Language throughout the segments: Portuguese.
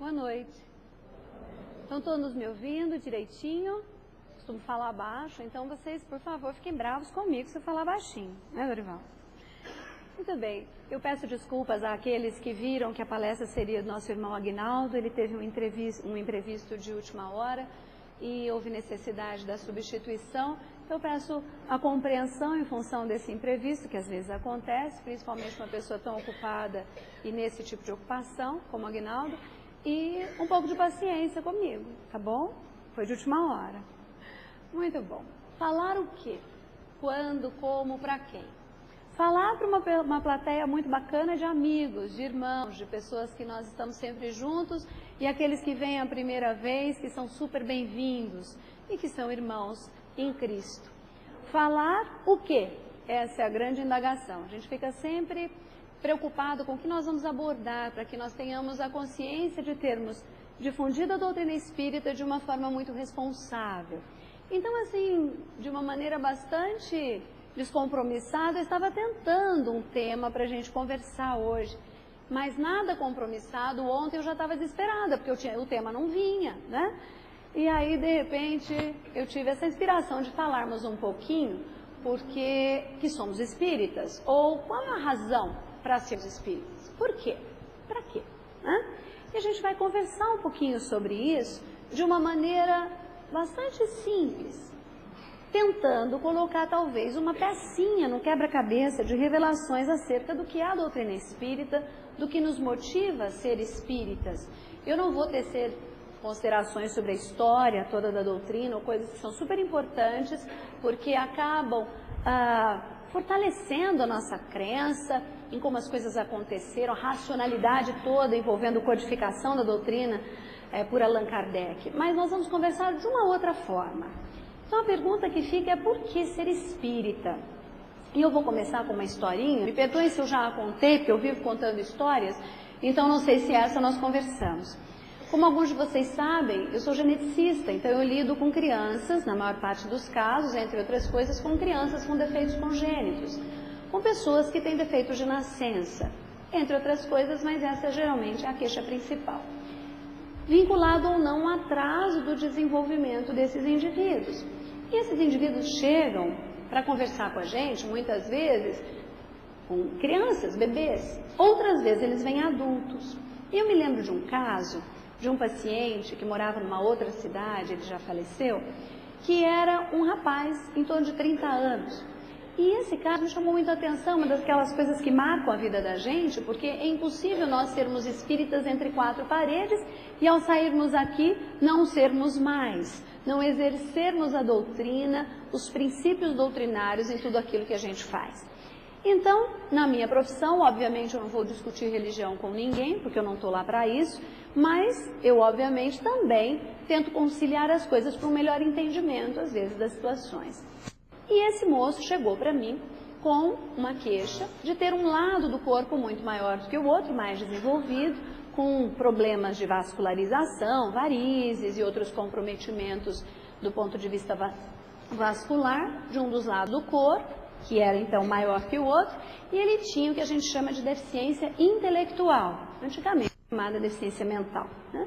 Boa noite. Estão todos me ouvindo direitinho? Costumo falar baixo, então vocês, por favor, fiquem bravos comigo se eu falar baixinho, né, Dorival? Muito bem. Eu peço desculpas àqueles que viram que a palestra seria do nosso irmão Aguinaldo. Ele teve um imprevisto de última hora e houve necessidade da substituição. Eu peço a compreensão em função desse imprevisto, que às vezes acontece, principalmente uma pessoa tão ocupada e nesse tipo de ocupação, como o Aguinaldo, e um pouco de paciência comigo, tá bom? Foi de última hora. Muito bom. Falar o quê? Quando, como, para quem? Falar para uma plateia muito bacana de amigos, de irmãos, de pessoas que nós estamos sempre juntos e aqueles que vêm a primeira vez, que são super bem-vindos e que são irmãos em Cristo. Falar o quê? Essa é a grande indagação. A gente fica sempre preocupado com o que nós vamos abordar, para que nós tenhamos a consciência de termos difundido a doutrina espírita de uma forma muito responsável. Então, assim, de uma maneira bastante descompromissada, eu estava tentando um tema para a gente conversar hoje, mas nada compromissado. Ontem eu já estava desesperada, porque o tema não vinha, né? E aí, de repente, eu tive essa inspiração de falarmos um pouquinho, porque que somos espíritas, ou qual é a razão para sermos espíritas? Por quê? Para quê? Né? E a gente vai conversar um pouquinho sobre isso de uma maneira bastante simples, tentando colocar talvez uma pecinha no quebra-cabeça de revelações acerca do que é a doutrina espírita, do que nos motiva a ser espíritas. Eu não vou tecer considerações sobre a história toda da doutrina, ou coisas que são super importantes, porque acabam fortalecendo a nossa crença em como as coisas aconteceram, a racionalidade toda envolvendo codificação da doutrina por Allan Kardec. Mas nós vamos conversar de uma outra forma. Então a pergunta que fica é: por que ser espírita? E eu vou começar com uma historinha. Me perdoem se eu já a contei, porque eu vivo contando histórias, então não sei se essa nós conversamos. Como alguns de vocês sabem, eu sou geneticista, então eu lido com crianças, na maior parte dos casos, entre outras coisas, com crianças com defeitos congênitos, com pessoas que têm defeitos de nascença, entre outras coisas, mas essa geralmente é a queixa principal, vinculado ou não ao atraso do desenvolvimento desses indivíduos. E esses indivíduos chegam para conversar com a gente, muitas vezes, com crianças, bebês, outras vezes eles vêm adultos. E eu me lembro de um caso de um paciente que morava numa outra cidade, ele já faleceu, que era um rapaz em torno de 30 anos. E esse caso me chamou muita atenção, uma daquelas coisas que marcam a vida da gente, porque é impossível nós sermos espíritas entre quatro paredes e ao sairmos aqui não sermos mais, não exercermos a doutrina, os princípios doutrinários em tudo aquilo que a gente faz. Então, na minha profissão, obviamente eu não vou discutir religião com ninguém, porque eu não estou lá para isso, mas eu obviamente também tento conciliar as coisas para um melhor entendimento, às vezes, das situações. E esse moço chegou para mim com uma queixa de ter um lado do corpo muito maior do que o outro, mais desenvolvido, com problemas de vascularização, varizes e outros comprometimentos do ponto de vista vascular de um dos lados do corpo, que era então maior que o outro, e ele tinha o que a gente chama de deficiência intelectual, antigamente chamada deficiência mental, né?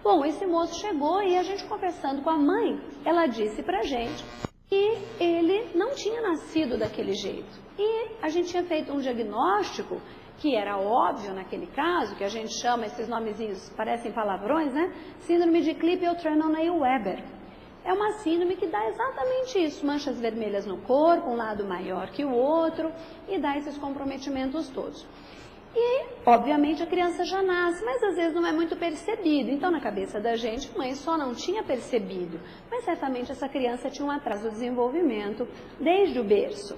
Bom, esse moço chegou e a gente conversando com a mãe, ela disse pra gente que ele não tinha nascido daquele jeito. E a gente tinha feito um diagnóstico que era óbvio naquele caso, que a gente chama, esses nomezinhos parecem palavrões, né? Síndrome de Klippel-Trenaunay-Weber. É uma síndrome que dá exatamente isso, manchas vermelhas no corpo, um lado maior que o outro, e dá esses comprometimentos todos. E, obviamente, a criança já nasce, mas às vezes não é muito percebido. Então, na cabeça da gente, a mãe só não tinha percebido, mas certamente essa criança tinha um atraso de desenvolvimento desde o berço.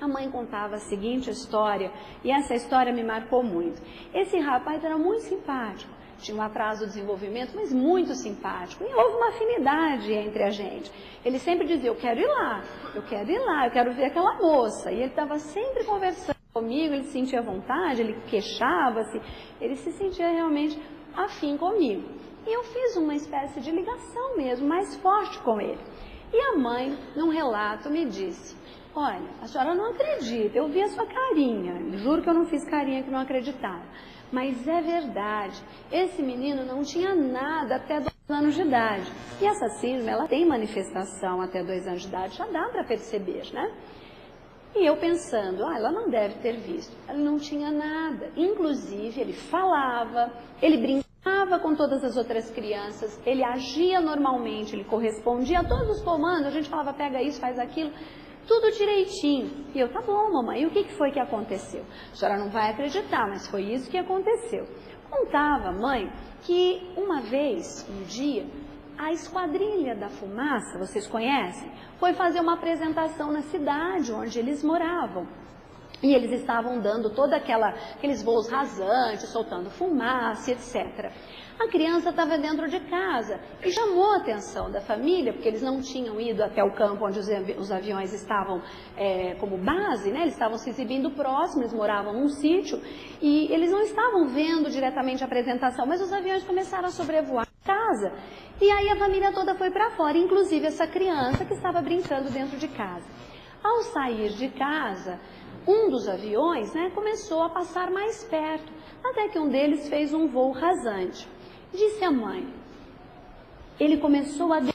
A mãe contava a seguinte história, e essa história me marcou muito. Esse rapaz era muito simpático. Tinha um atraso de desenvolvimento, mas muito simpático. E houve uma afinidade entre a gente. Ele sempre dizia: eu quero ir lá, eu quero ir lá, eu quero ver aquela moça. E ele estava sempre conversando comigo, ele se sentia à vontade, ele queixava-se, ele se sentia realmente afim comigo. E eu fiz uma espécie de ligação mesmo, mais forte com ele. E a mãe, num relato, me disse: olha, a senhora não acredita, eu vi a sua carinha, juro que eu não fiz carinha que não acreditava. Mas é verdade, esse menino não tinha nada até 2 anos de idade. E essa síndrome, ela tem manifestação até 2 anos de idade, já dá para perceber, né? E eu pensando, ela não deve ter visto. Ele não tinha nada. Inclusive, ele falava, ele brincava com todas as outras crianças, ele agia normalmente, ele correspondia a todos os comandos. A gente falava, pega isso, faz aquilo, tudo direitinho. E eu, tá bom, mamãe, e o que foi que aconteceu? A senhora não vai acreditar, mas foi isso que aconteceu. Contava, mãe, que uma vez, um dia, a Esquadrilha da Fumaça, vocês conhecem? Foi fazer uma apresentação na cidade onde eles moravam. E eles estavam dando aqueles voos rasantes, soltando fumaça, etc. A criança estava dentro de casa e chamou a atenção da família, porque eles não tinham ido até o campo onde os aviões estavam como base, né? Eles estavam se exibindo próximos, eles moravam num sítio e eles não estavam vendo diretamente a apresentação, mas os aviões começaram a sobrevoar a casa. E aí a família toda foi para fora, inclusive essa criança que estava brincando dentro de casa. Ao sair de casa, um dos aviões, né, começou a passar mais perto, até que um deles fez um voo rasante. Disse a mãe, ele começou a gritar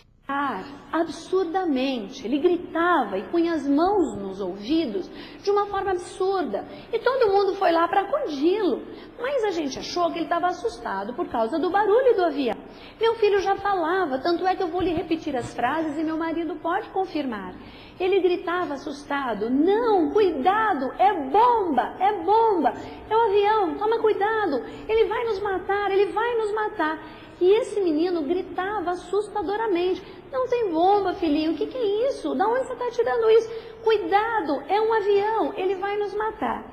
absurdamente, ele gritava e punha as mãos nos ouvidos de uma forma absurda. E todo mundo foi lá para acudi-lo, mas a gente achou que ele estava assustado por causa do barulho do avião. Meu filho já falava, tanto é que eu vou lhe repetir as frases e meu marido pode confirmar. Ele gritava assustado, não, cuidado, é bomba, é o avião, toma cuidado, ele vai nos matar, ele vai nos matar. E esse menino gritava assustadoramente, não tem bomba, filhinho, o que é isso? Da onde você está tirando isso? Cuidado, é um avião, ele vai nos matar.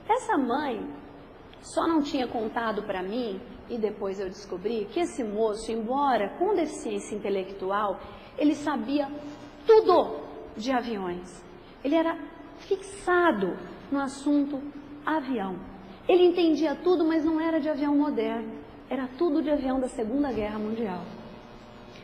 Essa mãe só não tinha contado para mim, e depois eu descobri, que esse moço, embora com deficiência intelectual, ele sabia tudo de aviões. Ele era fixado no assunto avião. Ele entendia tudo, mas não era de avião moderno. Era tudo de avião da Segunda Guerra Mundial.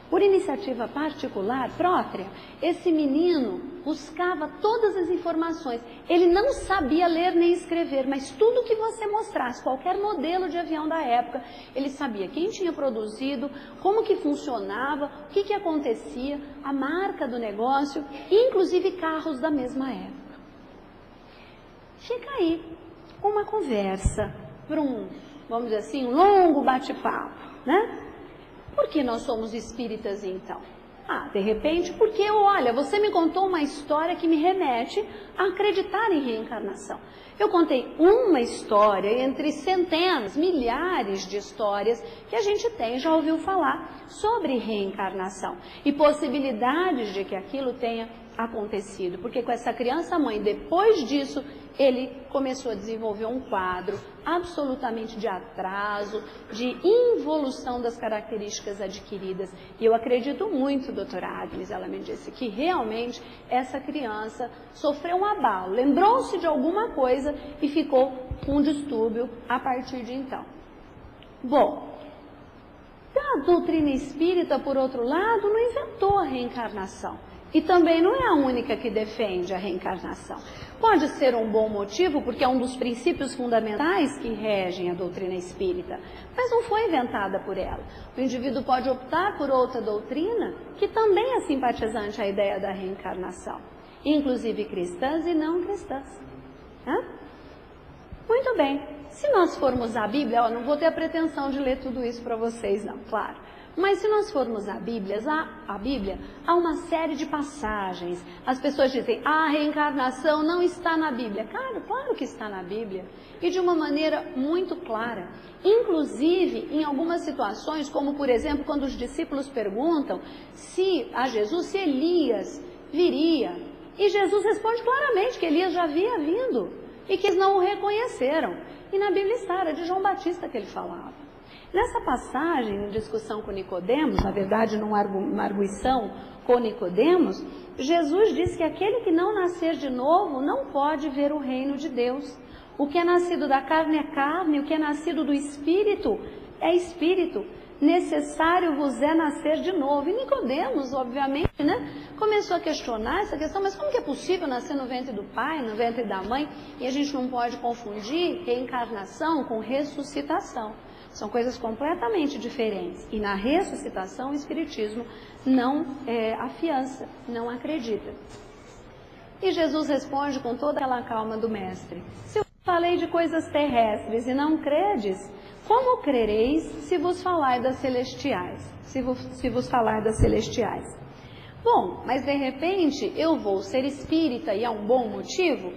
Por iniciativa particular, própria, esse menino buscava todas as informações. Ele não sabia ler nem escrever, mas tudo que você mostrasse, qualquer modelo de avião da época, ele sabia quem tinha produzido, como que funcionava, o que acontecia, a marca do negócio, inclusive carros da mesma época. Fica aí uma conversa para vamos dizer assim, um longo bate-papo, né? Por que nós somos espíritas então? De repente, porque, olha, você me contou uma história que me remete a acreditar em reencarnação. Eu contei uma história entre centenas, milhares de histórias que a gente já ouviu falar sobre reencarnação e possibilidades de que aquilo tenha acontecido. Porque com essa criança, mãe, depois disso, ele começou a desenvolver um quadro absolutamente de atraso, de involução das características adquiridas. E eu acredito muito, doutora Agnes, ela me disse que realmente essa criança sofreu um abalo, lembrou-se de alguma coisa e ficou com um distúrbio a partir de então. Bom, a doutrina espírita, por outro lado, não inventou a reencarnação. E também não é a única que defende a reencarnação. Pode ser um bom motivo, porque é um dos princípios fundamentais que regem a doutrina espírita, mas não foi inventada por ela. O indivíduo pode optar por outra doutrina que também é simpatizante à ideia da reencarnação, inclusive cristãs e não cristãs. Muito bem, se nós formos à Bíblia, não vou ter a pretensão de ler tudo isso para vocês, não, claro. Mas se nós formos à Bíblia, há uma série de passagens. As pessoas dizem, a reencarnação não está na Bíblia. Claro que está na Bíblia. E de uma maneira muito clara. Inclusive, em algumas situações, como por exemplo, quando os discípulos perguntam a Jesus se Elias viria. E Jesus responde claramente que Elias já havia vindo e que eles não o reconheceram. E na Bíblia está, era de João Batista que ele falava. Nessa passagem, em discussão com Nicodemos, na verdade numa arguição com Nicodemos, Jesus diz que aquele que não nascer de novo não pode ver o reino de Deus. O que é nascido da carne é carne, o que é nascido do Espírito é Espírito. Necessário vos é nascer de novo. E Nicodemos, obviamente, começou a questionar essa questão, mas como que é possível nascer no ventre do pai, no ventre da mãe, e a gente não pode confundir reencarnação com ressuscitação. São coisas completamente diferentes. E na ressuscitação o Espiritismo não afiança, não acredita. E Jesus responde com toda aquela calma do mestre: se eu falei de coisas terrestres e não credes, como crereis se vos falar das celestiais? Se vos falar das celestiais. Bom, mas de repente eu vou ser espírita e há um bom motivo?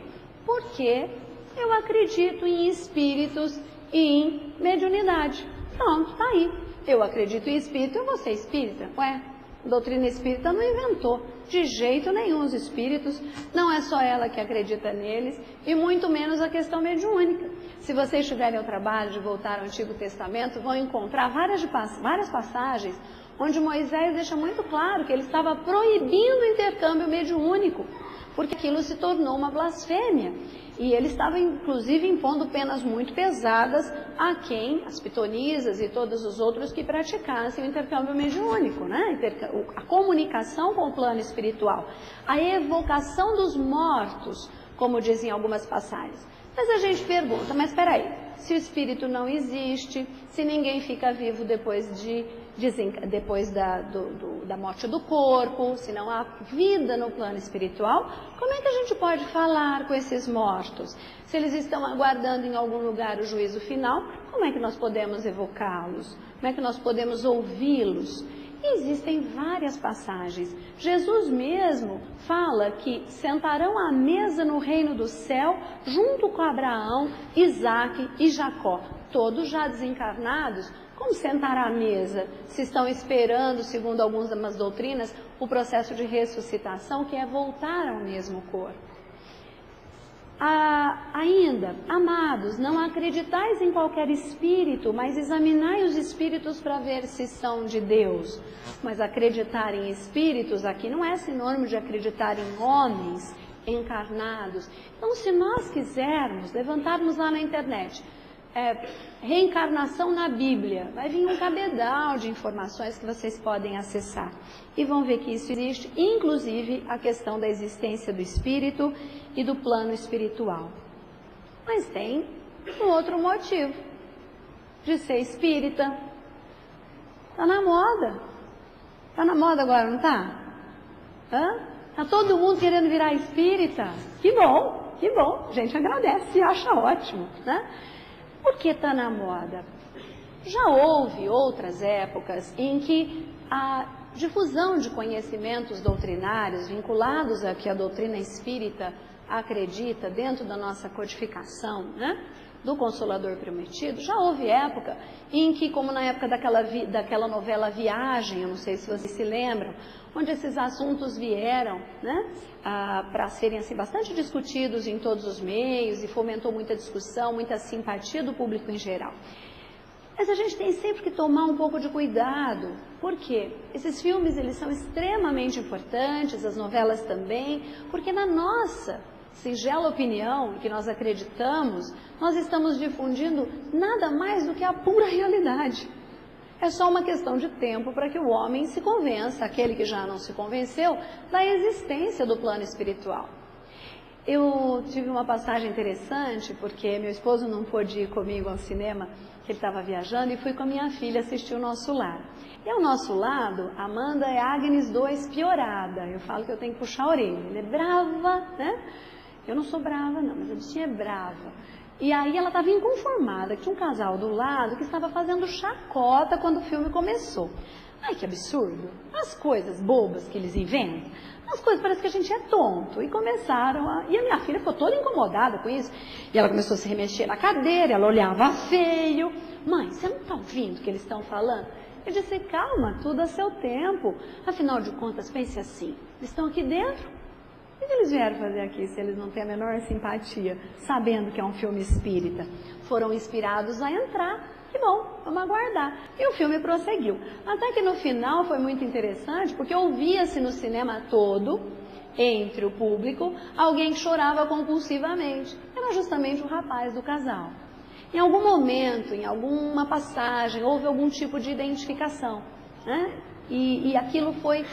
Porque eu acredito em espíritos e em mediunidade. Pronto, tá aí. Eu acredito em espírito, eu vou ser espírita. Ué, a doutrina espírita não inventou de jeito nenhum os espíritos, não é só ela que acredita neles, e muito menos a questão mediúnica. Se vocês tiverem o trabalho de voltar ao Antigo Testamento, vão encontrar várias passagens onde Moisés deixa muito claro que ele estava proibindo o intercâmbio mediúnico, porque aquilo se tornou uma blasfêmia. E ele estava, inclusive, impondo penas muito pesadas a quem, as pitonisas e todos os outros que praticassem o intercâmbio mediúnico, né? A comunicação com o plano espiritual, a evocação dos mortos, como dizem algumas passagens. Mas a gente pergunta, mas espera aí, se o espírito não existe, se ninguém fica vivo depois da morte do corpo, se não há vida no plano espiritual, como é que a gente pode falar com esses mortos? Se eles estão aguardando em algum lugar o juízo final, como é que nós podemos evocá-los? Como é que nós podemos ouvi-los? E existem várias passagens. Jesus mesmo fala que sentarão à mesa no reino do céu junto com Abraão, Isaque e Jacó, todos já desencarnados. Como sentar à mesa se estão esperando, segundo algumas doutrinas, o processo de ressuscitação, que é voltar ao mesmo corpo? Ainda, amados, não acreditais em qualquer espírito, mas examinai os espíritos para ver se são de Deus. Mas acreditar em espíritos aqui não é sinônimo de acreditar em homens encarnados. Então, se nós quisermos levantarmos lá na internet, reencarnação na Bíblia, vai vir um cabedal de informações que vocês podem acessar e vão ver que isso existe, inclusive a questão da existência do espírito e do plano espiritual. Mas tem um outro motivo de ser espírita. Está na moda. Está na moda agora, não está? Está todo mundo querendo virar espírita. Que bom, que bom. A gente agradece e acha ótimo, né? Por que está na moda? Já houve outras épocas em que a difusão de conhecimentos doutrinários vinculados a que a doutrina espírita acredita dentro da nossa codificação, né, do Consolador Prometido, já houve época em que, como na época daquela novela Viagem, eu não sei se vocês se lembram, onde esses assuntos vieram, né, para serem assim, bastante discutidos em todos os meios e fomentou muita discussão, muita simpatia do público em geral. Mas a gente tem sempre que tomar um pouco de cuidado, porque esses filmes eles são extremamente importantes, as novelas também, porque na nossa singela opinião, que nós acreditamos, nós estamos difundindo nada mais do que a pura realidade. É só uma questão de tempo para que o homem se convença, aquele que já não se convenceu, da existência do plano espiritual. Eu tive uma passagem interessante, porque meu esposo não pôde ir comigo ao cinema, que ele estava viajando, e fui com a minha filha assistir o Nosso Lar. E ao nosso lado, Amanda é Agnes 2 piorada. Eu falo que eu tenho que puxar a orelha. Ela é brava, né? Eu não sou brava não, mas a bichinha é brava. E aí ela estava inconformada, que tinha um casal do lado que estava fazendo chacota quando o filme começou. Ai, que absurdo. As coisas bobas que eles inventam, as coisas parece que a gente é tonto. E começaram a... E a minha filha ficou toda incomodada com isso. E ela começou a se remexer na cadeira, ela olhava feio. Mãe, você não está ouvindo o que eles estão falando? Eu disse, calma, tudo a seu tempo. Afinal de contas, pense assim, eles estão aqui dentro. O que eles vieram fazer aqui se eles não têm a menor simpatia, sabendo que é um filme espírita? Foram inspirados a entrar. Que bom, vamos aguardar. E o filme prosseguiu. Até que no final foi muito interessante, porque ouvia-se no cinema todo, entre o público, alguém que chorava compulsivamente. Era justamente o rapaz do casal. Em algum momento, em alguma passagem, houve algum tipo de identificação, né? E aquilo foi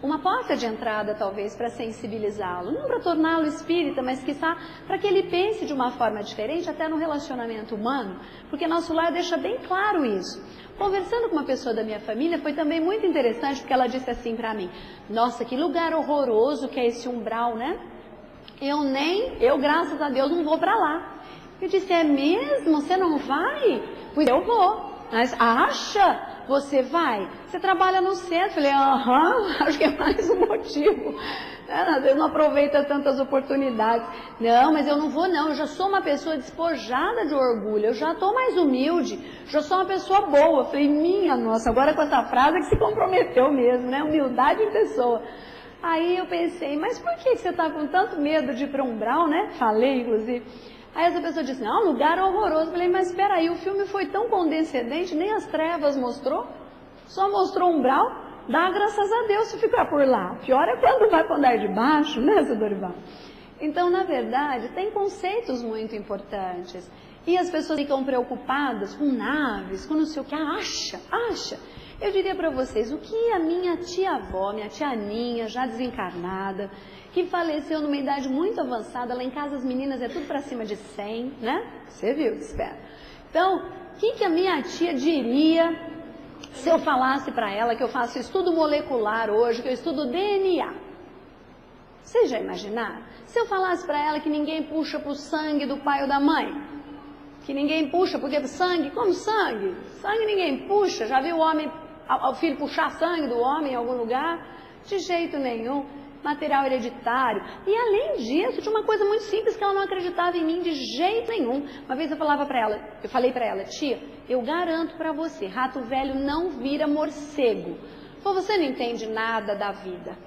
uma porta de entrada, talvez, para sensibilizá-lo. Não para torná-lo espírita, mas, quiçá, para que ele pense de uma forma diferente, até no relacionamento humano, porque nosso lar deixa bem claro isso. Conversando com uma pessoa da minha família, foi também muito interessante, porque ela disse assim para mim: nossa, que lugar horroroso que é esse umbral, né? Eu, graças a Deus, não vou para lá. Eu disse: é mesmo? Você não vai? Pois eu vou. Mas acha? Você vai? Você trabalha no centro? Falei: aham, acho que é mais um motivo. Às vezes não aproveita tantas oportunidades. Não, mas eu não vou não, eu já sou uma pessoa despojada de orgulho, eu já estou mais humilde, já sou uma pessoa boa. Eu falei: minha nossa, agora com essa frase é que se comprometeu mesmo, né? Humildade em pessoa. Aí eu pensei: mas por que você está com tanto medo de ir para um umbral, né? Falei, inclusive. Aí essa pessoa disse: não, lugar horroroso. Eu falei: mas espera aí, o filme foi tão condescendente, nem as trevas mostrou, só mostrou umbral. Dá graças a Deus se ficar por lá. Pior é quando vai para o andar de baixo, né, seu Dorival? Então, na verdade, tem conceitos muito importantes. E as pessoas ficam preocupadas com naves, com não sei o que, acha. Eu diria para vocês, o que a minha tia-avó, minha tia Aninha, já desencarnada, que faleceu numa idade muito avançada, lá em casa as meninas é tudo para cima de 100, né? Você viu, espera. Então, o que a minha tia diria se eu falasse para ela que eu faço estudo molecular hoje, que eu estudo DNA? Vocês já imaginaram? Se eu falasse para ela que ninguém puxa para o sangue do pai ou da mãe, que ninguém puxa, porque sangue, como sangue? Sangue ninguém puxa. Já viu o filho puxar sangue do homem em algum lugar? De jeito nenhum. Material hereditário. E além disso, tinha uma coisa muito simples que ela não acreditava em mim de jeito nenhum. Uma vez eu falei para ela: tia, eu garanto para você, rato velho não vira morcego. Falou: você não entende nada da vida.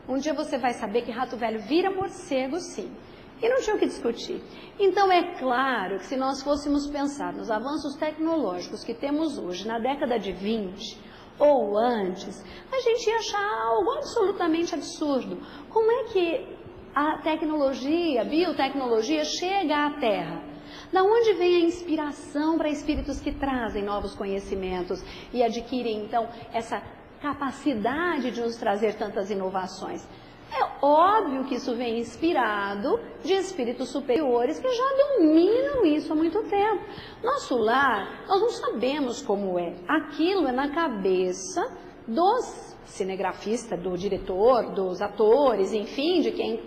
Um dia você vai saber que rato velho vira morcego, sim. E não tinha o que discutir. Então é claro que se nós fôssemos pensar nos avanços tecnológicos que temos hoje, na década de 20, ou antes, a gente ia achar algo absolutamente absurdo. Como é que a tecnologia, a biotecnologia, chega à Terra? Da onde vem a inspiração para espíritos que trazem novos conhecimentos e adquirem, então, essa capacidade de nos trazer tantas inovações? É óbvio que isso vem inspirado de espíritos superiores que já dominam isso há muito tempo. Nosso lar, nós não sabemos como é. Aquilo é na cabeça dos cinegrafistas, do diretor, dos atores, enfim, de quem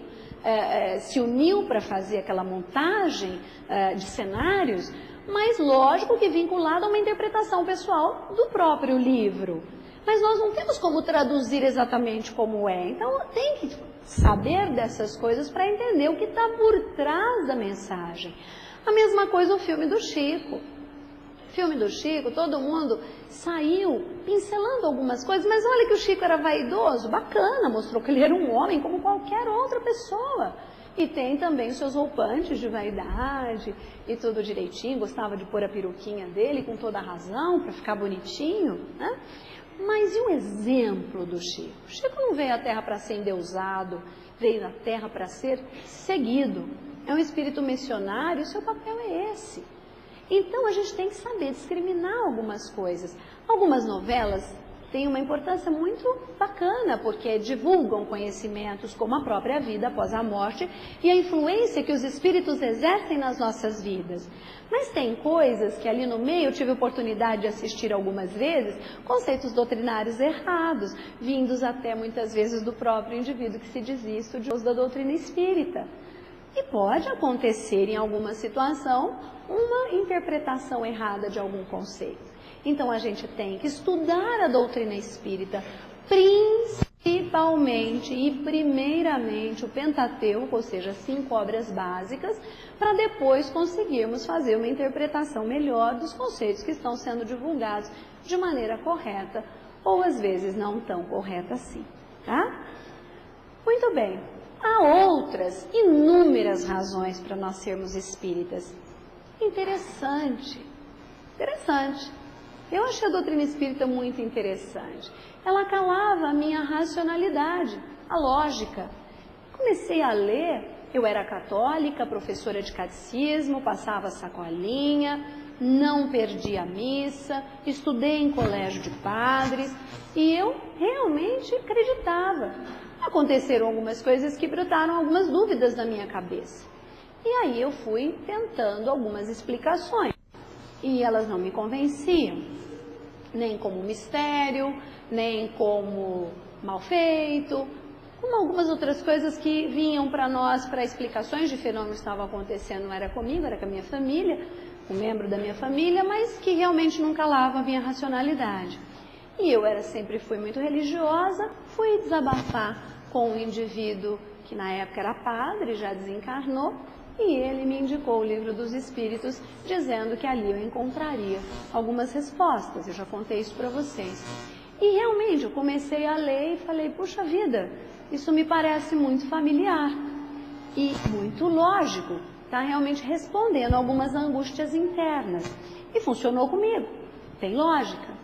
se uniu para fazer aquela montagem de cenários, mas lógico que vinculado a uma interpretação pessoal do próprio livro. Mas nós não temos como traduzir exatamente como é. Então tem que saber dessas coisas para entender o que está por trás da mensagem. A mesma coisa o filme do Chico. O filme do Chico, todo mundo saiu pincelando algumas coisas, mas olha que o Chico era vaidoso, bacana, mostrou que ele era um homem como qualquer outra pessoa. E tem também os seus roupantes de vaidade e tudo direitinho, gostava de pôr a peruquinha dele com toda a razão para ficar bonitinho, né? Mas e o exemplo do Chico? Chico não veio à Terra para ser endeusado, veio à Terra para ser seguido. É um espírito missionário, seu papel é esse. Então a gente tem que saber discriminar algumas coisas. Algumas novelas têm uma importância muito bacana, porque divulgam conhecimentos como a própria vida após a morte e a influência que os espíritos exercem nas nossas vidas. Mas tem coisas que ali no meio eu tive a oportunidade de assistir algumas vezes, conceitos doutrinários errados, vindos até muitas vezes do próprio indivíduo que se diz estudioso da doutrina espírita. E pode acontecer em alguma situação uma interpretação errada de algum conceito. Então a gente tem que estudar a doutrina espírita, principalmente e primeiramente o Pentateuco, ou seja, 5 obras básicas, para depois conseguirmos fazer uma interpretação melhor dos conceitos que estão sendo divulgados de maneira correta, ou às vezes não tão correta assim, tá? Muito bem, há outras inúmeras razões para nós sermos espíritas. Interessante. Eu achei a doutrina espírita muito interessante. Ela calava a minha racionalidade, a lógica. Comecei a ler, eu era católica, professora de catecismo, passava sacolinha, não perdi a missa, estudei em colégio de padres e eu realmente acreditava. Aconteceram algumas coisas que brotaram algumas dúvidas na minha cabeça. E aí eu fui tentando algumas explicações e elas não me convenciam, nem como mistério, nem como mal feito, como algumas outras coisas que vinham para nós, para explicações de fenômenos que estavam acontecendo, não era comigo, era com a minha família, um membro da minha família, mas que realmente não calava a minha racionalidade. E eu sempre fui muito religiosa, fui desabafar com um indivíduo que na época era padre, já desencarnou, e ele me indicou o Livro dos Espíritos, dizendo que ali eu encontraria algumas respostas. Eu já contei isso para vocês. E realmente eu comecei a ler e falei, puxa vida, isso me parece muito familiar e muito lógico. Está realmente respondendo algumas angústias internas. E funcionou comigo. Tem lógica.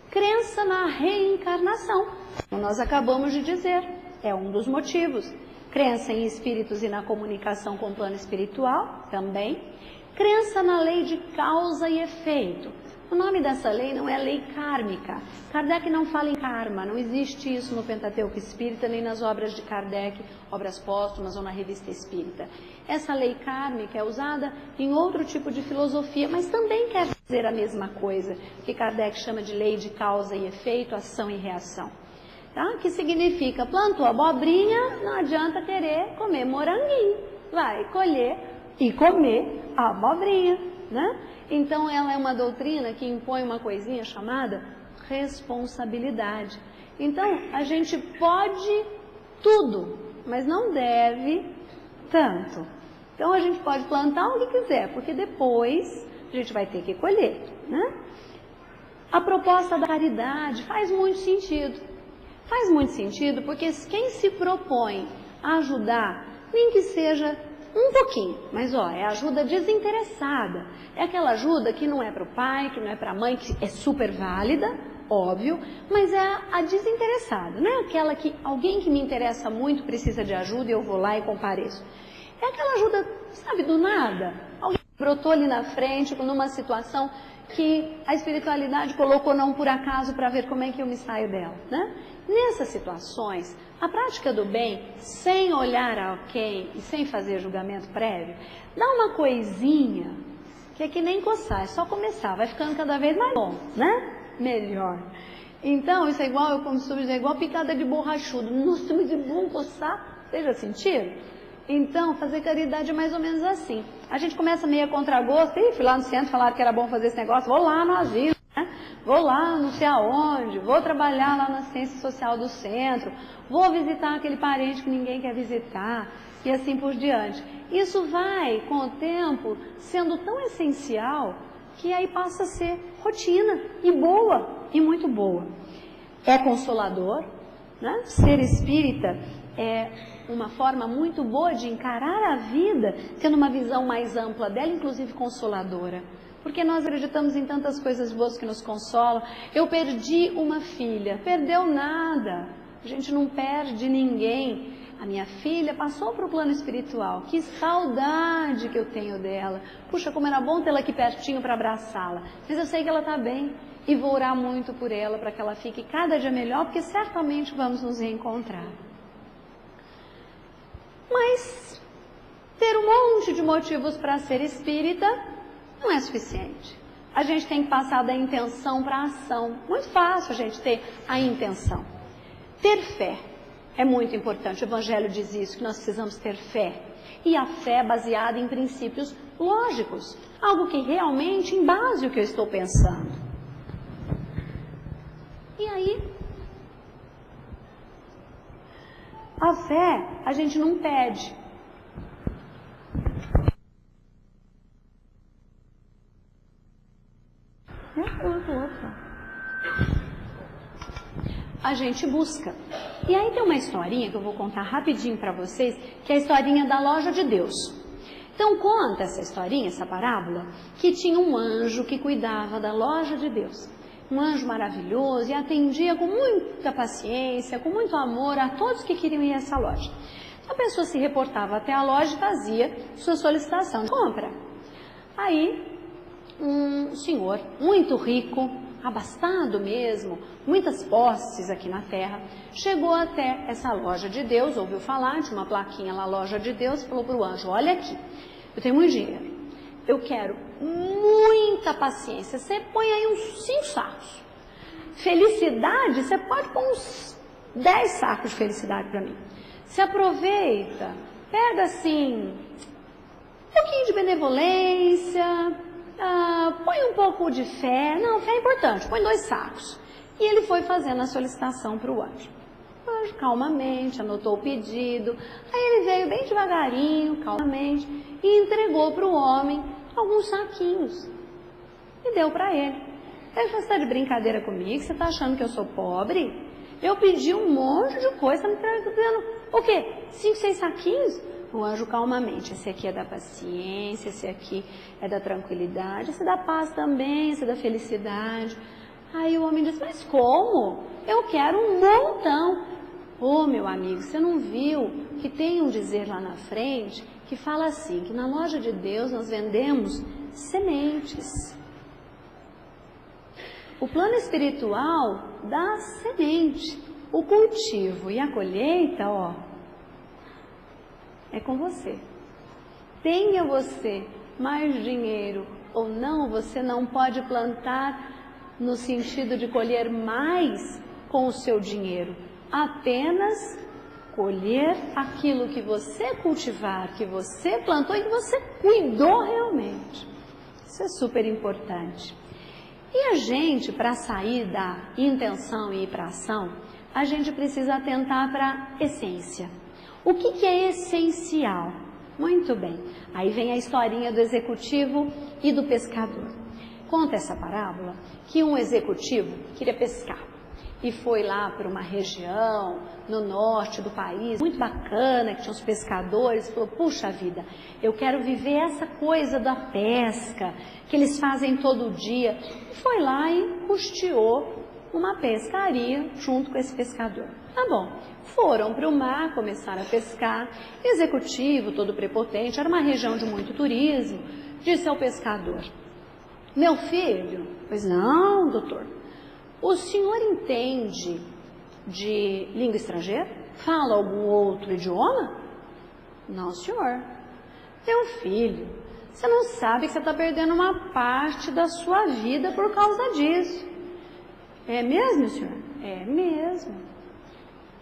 Crença na reencarnação, como nós acabamos de dizer, é um dos motivos. Crença em espíritos e na comunicação com o plano espiritual, também. Crença na lei de causa e efeito. O nome dessa lei não é lei kármica. Kardec não fala em karma, não existe isso no Pentateuco Espírita, nem nas obras de Kardec, obras póstumas ou na Revista Espírita. Essa lei kármica é usada em outro tipo de filosofia, mas também quer dizer a mesma coisa, que Kardec chama de lei de causa e efeito, ação e reação. Tá? Que significa, plantou abobrinha, não adianta querer comer moranguinho, vai colher e comer a abobrinha, né? Então ela é uma doutrina que impõe uma coisinha chamada responsabilidade. Então a gente pode tudo, mas não deve tanto. Então a gente pode plantar o que quiser, porque depois a gente vai ter que colher, né? A proposta da caridade faz muito sentido. Faz muito sentido porque quem se propõe a ajudar, nem que seja um pouquinho, mas é ajuda desinteressada. É aquela ajuda que não é para o pai, que não é para a mãe, que é super válida, óbvio, mas é a desinteressada. Não é aquela que alguém que me interessa muito precisa de ajuda e eu vou lá e compareço. É aquela ajuda, sabe, do nada. Alguém brotou ali na frente, numa situação que a espiritualidade colocou não por acaso para ver como é que eu me saio dela, né? Nessas situações, a prática do bem, sem olhar a quem e sem fazer julgamento prévio, dá uma coisinha que é que nem coçar, é só começar, vai ficando cada vez mais bom, né? Melhor. Então, isso é igual, eu costumo dizer, igual picada de borrachudo. Nossa, mas é bom coçar, vocês já sentiram? Então, fazer caridade é mais ou menos assim. A gente começa meio a contragosto, fui lá no centro, falaram que era bom fazer esse negócio, vou lá no asilo, né? Vou lá não sei aonde, vou trabalhar lá na assistência social do centro, vou visitar aquele parente que ninguém quer visitar, e assim por diante. Isso vai, com o tempo, sendo tão essencial, que aí passa a ser rotina, e boa, e muito boa. É consolador, né? Ser espírita é uma forma muito boa de encarar a vida, tendo uma visão mais ampla dela, inclusive consoladora. Porque nós acreditamos em tantas coisas boas que nos consolam. Eu perdi uma filha, perdeu nada. A gente não perde ninguém. A minha filha passou para o plano espiritual. Que saudade que eu tenho dela. Puxa, como era bom tê-la aqui pertinho para abraçá-la. Mas eu sei que ela está bem e vou orar muito por ela para que ela fique cada dia melhor, porque certamente vamos nos reencontrar. Mas ter um monte de motivos para ser espírita não é suficiente. A gente tem que passar da intenção para a ação. Muito fácil a gente ter a intenção. Ter fé é muito importante. O Evangelho diz isso, que nós precisamos ter fé. E a fé é baseada em princípios lógicos. Algo que realmente embase o que eu estou pensando. E aí, a fé a gente não pede. A gente busca. E aí tem uma historinha que eu vou contar rapidinho para vocês, que é a historinha da loja de Deus. Então conta essa historinha, essa parábola, que tinha um anjo que cuidava da loja de Deus. Um anjo maravilhoso e atendia com muita paciência, com muito amor a todos que queriam ir a essa loja. A pessoa se reportava até a loja e fazia sua solicitação de compra. Aí um senhor muito rico, abastado mesmo, muitas posses aqui na terra, chegou até essa loja de Deus, ouviu falar de uma plaquinha lá, loja de Deus, e falou para o anjo: olha aqui, eu tenho muito dinheiro, eu quero muita paciência, você põe aí uns 5 sacos. Felicidade, você pode pôr uns 10 sacos de felicidade para mim. Se aproveita, pega assim, um pouquinho de benevolência, põe um pouco de fé. Não, fé é importante, põe 2 sacos. E ele foi fazendo a solicitação para o anjo. O anjo calmamente anotou o pedido. Aí ele veio bem devagarinho, calmamente, e entregou para o homem alguns saquinhos. E deu para ele. Ele falou: você está de brincadeira comigo? Você está achando que eu sou pobre? Eu pedi um monte de coisa, está me dando o quê? 5, 6 saquinhos? O anjo calmamente: esse aqui é da paciência, esse aqui é da tranquilidade, esse é da paz também, esse é da felicidade. Aí o homem disse: mas como? Eu quero um montão. Ô, meu amigo, você não viu que tem um dizer lá na frente que fala assim, que na loja de Deus nós vendemos sementes. O plano espiritual dá semente, o cultivo e a colheita, ó, é com você. Tenha você mais dinheiro ou não, você não pode plantar no sentido de colher mais com o seu dinheiro. Apenas colher aquilo que você cultivar, que você plantou e que você cuidou realmente. Isso é super importante. E a gente, para sair da intenção e ir para a ação, a gente precisa atentar para a essência. O que é essencial? Muito bem. Aí vem a historinha do executivo e do pescador. Conta essa parábola que um executivo queria pescar e foi lá para uma região no norte do país, muito bacana, que tinha uns pescadores, e falou: puxa vida, eu quero viver essa coisa da pesca que eles fazem todo dia. E foi lá e custeou uma pescaria junto com esse pescador. Tá bom, foram para o mar, começaram a pescar. O executivo, todo prepotente, era uma região de muito turismo, disse ao pescador: meu filho, pois não, doutor, o senhor entende de língua estrangeira? Fala algum outro idioma? Não, senhor. Meu filho, você não sabe que você está perdendo uma parte da sua vida por causa disso. É mesmo, senhor? É mesmo.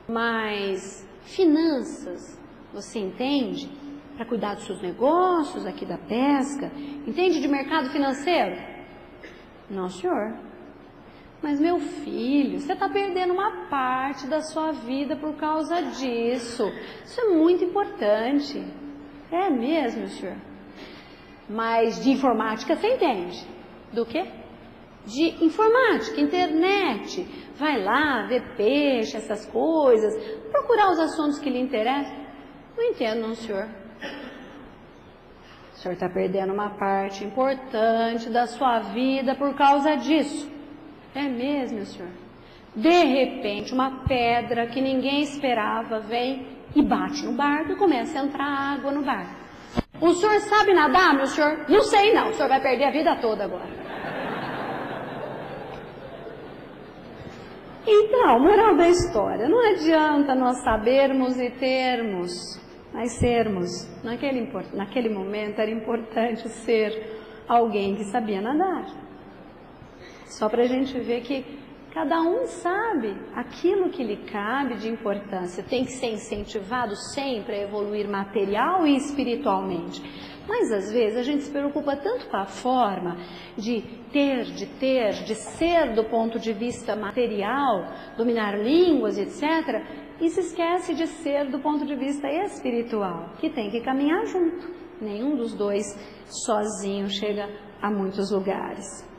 Mas finanças, você entende? Para cuidar dos seus negócios aqui da pesca? Entende de mercado financeiro? Não, senhor. Mas, meu filho, você está perdendo uma parte da sua vida por causa disso. Isso é muito importante. É mesmo, senhor? Mas de informática você entende? Do quê? De informática, internet. Vai lá, ver peixe, essas coisas, procurar os assuntos que lhe interessam. Não entendo, não, senhor. O senhor está perdendo uma parte importante da sua vida por causa disso. É mesmo, senhor? De repente, uma pedra que ninguém esperava vem e bate no barco e começa a entrar água no barco. O senhor sabe nadar, meu senhor? Não sei não, o senhor vai perder a vida toda agora. Então, moral da história, não adianta nós sabermos e termos, mas sermos. Naquele momento era importante ser alguém que sabia nadar. Só para a gente ver que cada um sabe aquilo que lhe cabe de importância. Tem que ser incentivado sempre a evoluir material e espiritualmente. Mas às vezes a gente se preocupa tanto com a forma de ser do ponto de vista material, dominar línguas, etc. E se esquece de ser do ponto de vista espiritual, que tem que caminhar junto. Nenhum dos dois sozinho chega a muitos lugares.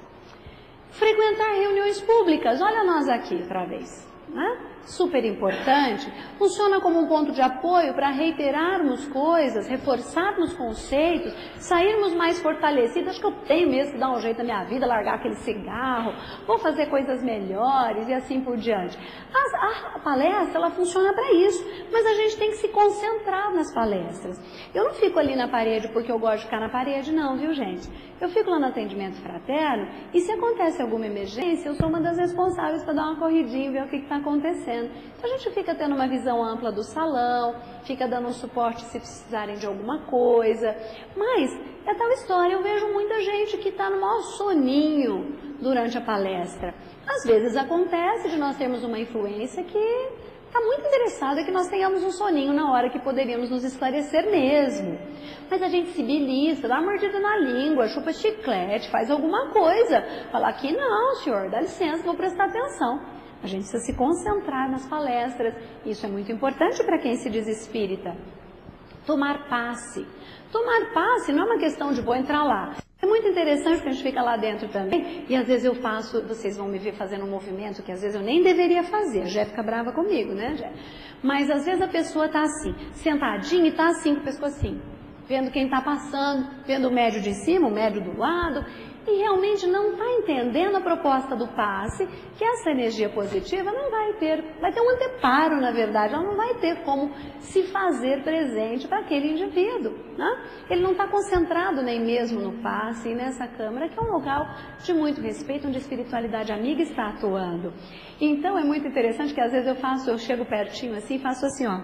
Frequentar reuniões públicas, olha nós aqui outra vez. né? Super importante, funciona como um ponto de apoio para reiterarmos coisas, reforçarmos conceitos, sairmos mais fortalecidos. Acho que eu tenho mesmo que dar um jeito na minha vida, largar aquele cigarro, vou fazer coisas melhores e assim por diante. A palestra, ela funciona para isso, mas a gente tem que se concentrar nas palestras. Eu não fico ali na parede porque eu gosto de ficar na parede, não, viu, gente? Eu fico lá no atendimento fraterno e se acontece alguma emergência, eu sou uma das responsáveis para dar uma corridinha e ver o que está acontecendo. Então a gente fica tendo uma visão ampla do salão, fica dando um suporte se precisarem de alguma coisa, mas é tal história, eu vejo muita gente que está no maior soninho durante a palestra. Às vezes acontece de nós termos uma influência que está muito interessada que nós tenhamos um soninho na hora que poderíamos nos esclarecer mesmo. Mas a gente se belisca, dá uma mordida na língua, chupa chiclete, faz alguma coisa. Fala que não, senhor, dá licença, vou prestar atenção. A gente precisa se concentrar nas palestras. Isso é muito importante para quem se diz espírita. Tomar passe. Tomar passe não é uma questão de vou entrar lá. É muito interessante porque a gente fica lá dentro também e às vezes eu faço, vocês vão me ver fazendo um movimento que às vezes eu nem deveria fazer, a Jé fica brava comigo, né, Jé? Mas às vezes a pessoa está assim, sentadinha e está assim com o pescocinho, vendo quem está passando, vendo o médio de cima, o médio do lado, e realmente não está entendendo a proposta do passe, que essa energia positiva não vai ter um anteparo, na verdade, ela não vai ter como se fazer presente para aquele indivíduo, né? Ele não está concentrado nem mesmo no passe e nessa câmara, que é um local de muito respeito, onde a espiritualidade amiga está atuando. Então é muito interessante que às vezes eu chego pertinho assim, faço assim, ó,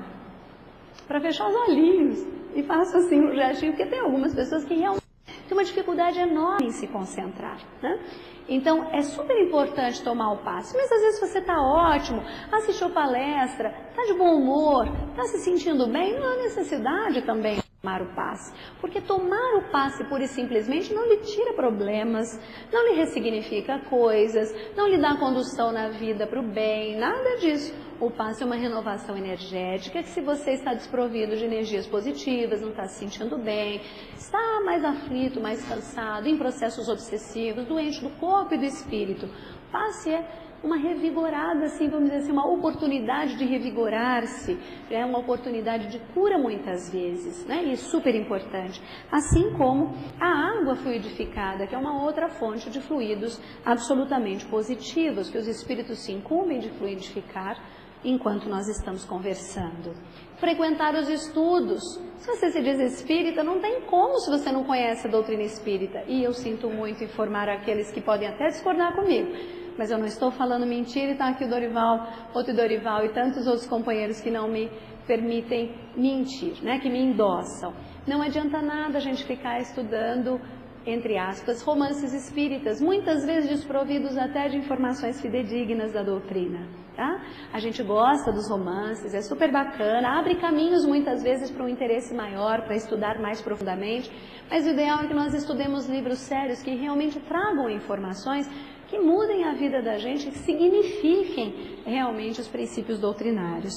para fechar os olhinhos, e faço assim um gestinho, porque tem algumas pessoas que realmente tem uma dificuldade enorme em se concentrar, né? Então é super importante tomar o passe, mas às vezes você está ótimo, assistiu palestra, está de bom humor, está se sentindo bem, não há necessidade também de tomar o passe, porque tomar o passe pura e simplesmente não lhe tira problemas, não lhe ressignifica coisas, não lhe dá condução na vida para o bem, nada disso. O passe é uma renovação energética que se você está desprovido de energias positivas, não está se sentindo bem, está mais aflito, mais cansado, em processos obsessivos, doente do corpo e do espírito, o passe é uma revigorada, assim, vamos dizer assim, uma oportunidade de revigorar-se, é uma oportunidade de cura muitas vezes, né? E é super importante. Assim como a água fluidificada, que é uma outra fonte de fluidos absolutamente positivos, que os espíritos se incumbem de fluidificar enquanto nós estamos conversando. Frequentar os estudos. Se você se diz espírita, não tem como se você não conhece a doutrina espírita. E eu sinto muito informar aqueles que podem até discordar comigo. Mas eu não estou falando mentira e está aqui o Dorival, outro Dorival e tantos outros companheiros que não me permitem mentir, né? Que me endossam. Não adianta nada a gente ficar estudando, entre aspas, romances espíritas, muitas vezes desprovidos até de informações fidedignas da doutrina. Tá? A gente gosta dos romances, é super bacana, abre caminhos muitas vezes para um interesse maior, para estudar mais profundamente, mas o ideal é que nós estudemos livros sérios que realmente tragam informações que mudem a vida da gente, que signifiquem realmente os princípios doutrinários.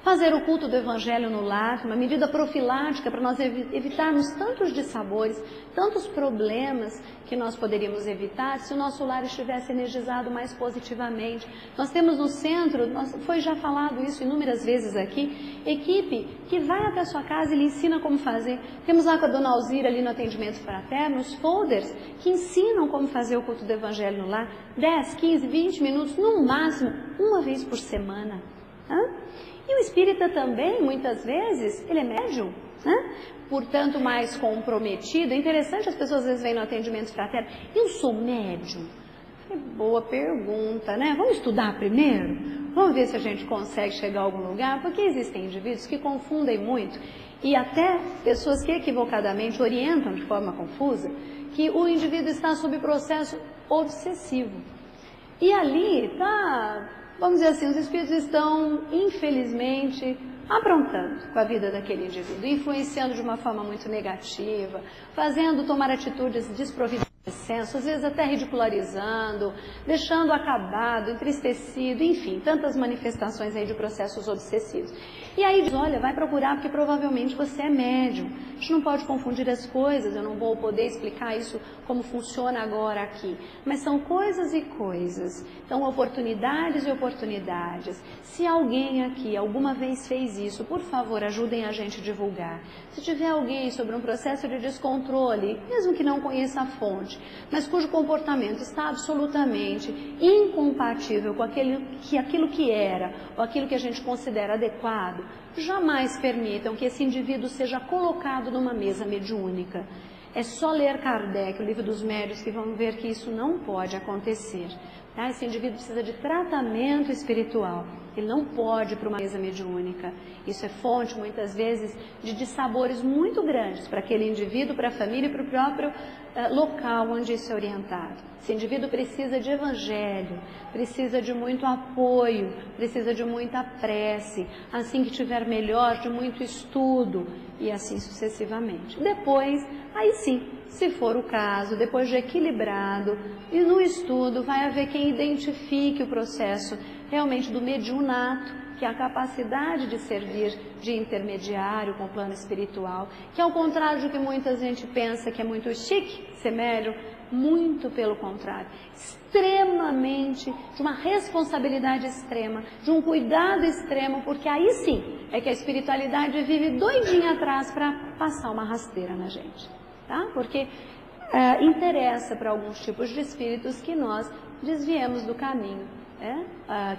Fazer o culto do Evangelho no lar, uma medida profilática para nós evitarmos tantos dissabores, tantos problemas que nós poderíamos evitar se o nosso lar estivesse energizado mais positivamente. Nós temos no centro, foi já falado isso inúmeras vezes aqui, equipe que vai até a sua casa e lhe ensina como fazer. Temos lá com a Dona Alzira ali no atendimento fraterno, os folders que ensinam como fazer o culto do Evangelho no lar, 10, 15, 20 minutos, no máximo, uma vez por semana. E o espírita também, muitas vezes, ele é médium, né? Portanto, mais comprometido. É interessante, as pessoas às vezes vêm no atendimento fraterno, eu sou médium? Boa pergunta, né? Vamos estudar primeiro? Vamos ver se a gente consegue chegar a algum lugar? Porque existem indivíduos que confundem muito e até pessoas que equivocadamente orientam de forma confusa que o indivíduo está sob processo obsessivo. E ali está... Vamos dizer assim, os espíritos estão, infelizmente, aprontando com a vida daquele indivíduo, influenciando de uma forma muito negativa, fazendo tomar atitudes desprovidas senso, às vezes até ridicularizando, deixando acabado, entristecido, enfim, tantas manifestações aí de processos obsessivos. E aí diz, olha, vai procurar porque provavelmente você é médium. A gente não pode confundir as coisas, eu não vou poder explicar isso como funciona agora aqui. Mas são coisas e coisas. Então, oportunidades e oportunidades. Se alguém aqui alguma vez fez isso, por favor, ajudem a gente a divulgar. Se tiver alguém sobre um processo de descontrole, mesmo que não conheça a fonte, mas cujo comportamento está absolutamente incompatível com aquilo que era, ou aquilo que a gente considera adequado, jamais permitam que esse indivíduo seja colocado numa mesa mediúnica. É só ler Kardec, o livro dos médiuns, que vão ver que isso não pode acontecer. Tá? Esse indivíduo precisa de tratamento espiritual. Ele não pode ir para uma mesa mediúnica. Isso é fonte, muitas vezes, de dissabores muito grandes para aquele indivíduo, para a família e para o próprio local onde isso é orientado. Esse indivíduo precisa de evangelho, precisa de muito apoio, precisa de muita prece, assim que tiver melhor, de muito estudo e assim sucessivamente. Depois, aí sim, se for o caso, depois de equilibrado e no estudo, vai haver quem identifique o processo realmente do mediunato, que é a capacidade de servir de intermediário com o plano espiritual, que ao contrário do que muita gente pensa que é muito chique ser médium, muito pelo contrário, extremamente, de uma responsabilidade extrema, de um cuidado extremo, porque aí sim é que a espiritualidade vive doidinha atrás para passar uma rasteira na gente, tá? Porque interessa para alguns tipos de espíritos que nós desviemos do caminho,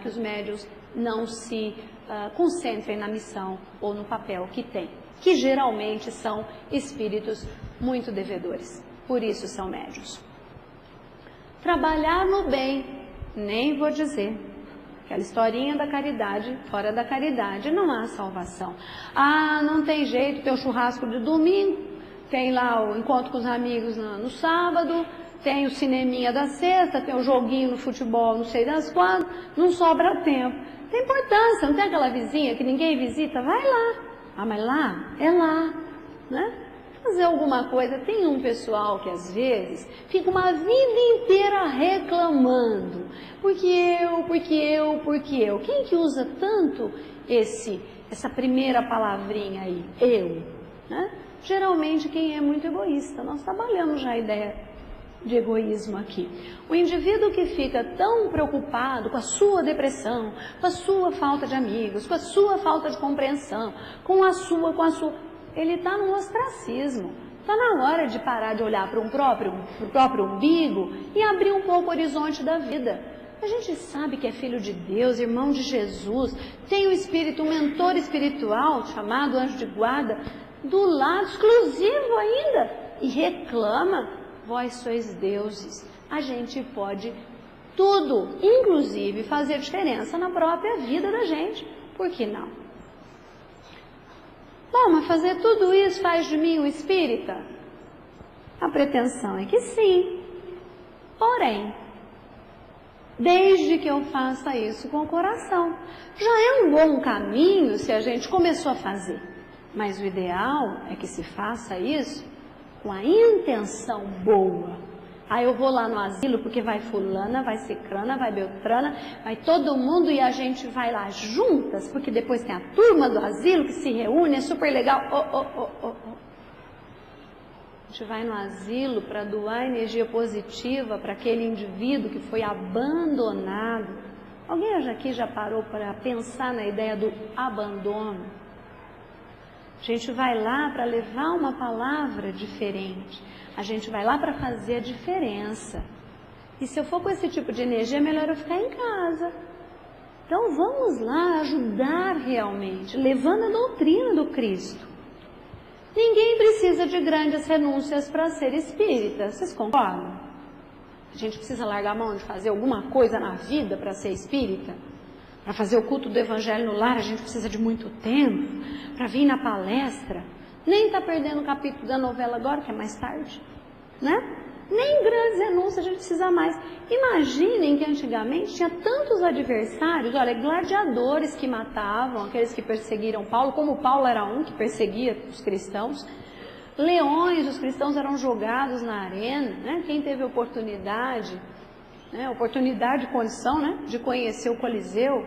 que os médiuns não se concentrem na missão ou no papel que têm, que geralmente são espíritos muito devedores, por isso são médiuns. Trabalhar no bem, nem vou dizer, aquela historinha da caridade, fora da caridade não há salvação. Ah, não tem jeito, tem o churrasco de domingo, tem lá o encontro com os amigos no sábado, tem o cineminha da sexta, tem o joguinho no futebol, não sei das quantas, não sobra tempo. Tem importância, não tem aquela vizinha que ninguém visita? Vai lá. Ah, mas lá? É lá, né? Fazer alguma coisa. Tem um pessoal que às vezes fica uma vida inteira reclamando. Porque eu. Quem que usa tanto essa primeira palavrinha aí? Eu, né? Geralmente quem é muito egoísta. Nós trabalhamos já a ideia de egoísmo aqui. O indivíduo que fica tão preocupado com a sua depressão, com a sua falta de amigos, com a sua falta de compreensão, com a sua, ele está no ostracismo. Está na hora de parar de olhar para o próprio umbigo e abrir um pouco o horizonte da vida. A gente sabe que é filho de Deus, irmão de Jesus, tem um espírito, um mentor espiritual chamado anjo de guarda, do lado exclusivo ainda, e reclama. Vós sois deuses, a gente pode tudo, inclusive fazer diferença na própria vida da gente, por que não? Bom, mas fazer tudo isso faz de mim um espírita? A pretensão é que sim, porém, desde que eu faça isso com o coração, já é um bom caminho se a gente começou a fazer, mas o ideal é que se faça isso com a intenção boa. Aí eu vou lá no asilo porque vai fulana, vai cicrana, vai beltrana, vai todo mundo e a gente vai lá juntas, porque depois tem a turma do asilo que se reúne, é super legal. A gente vai no asilo para doar energia positiva para aquele indivíduo que foi abandonado. Alguém aqui já parou para pensar na ideia do abandono? A gente vai lá para levar uma palavra diferente. A gente vai lá para fazer a diferença. E se eu for com esse tipo de energia, é melhor eu ficar em casa. Então vamos lá ajudar realmente, levando a doutrina do Cristo. Ninguém precisa de grandes renúncias para ser espírita. Vocês concordam? A gente precisa largar a mão de fazer alguma coisa na vida para ser espírita? Para fazer o culto do evangelho no lar, a gente precisa de muito tempo. Para vir na palestra, nem está perdendo o capítulo da novela agora, que é mais tarde, né? Nem grandes renúncias a gente precisa mais. Imaginem que antigamente tinha tantos adversários, olha, gladiadores que matavam, aqueles que perseguiram Paulo, como Paulo era um que perseguia os cristãos. Leões, os cristãos eram jogados na arena, né? Quem teve oportunidade e condição, né, de conhecer o Coliseu,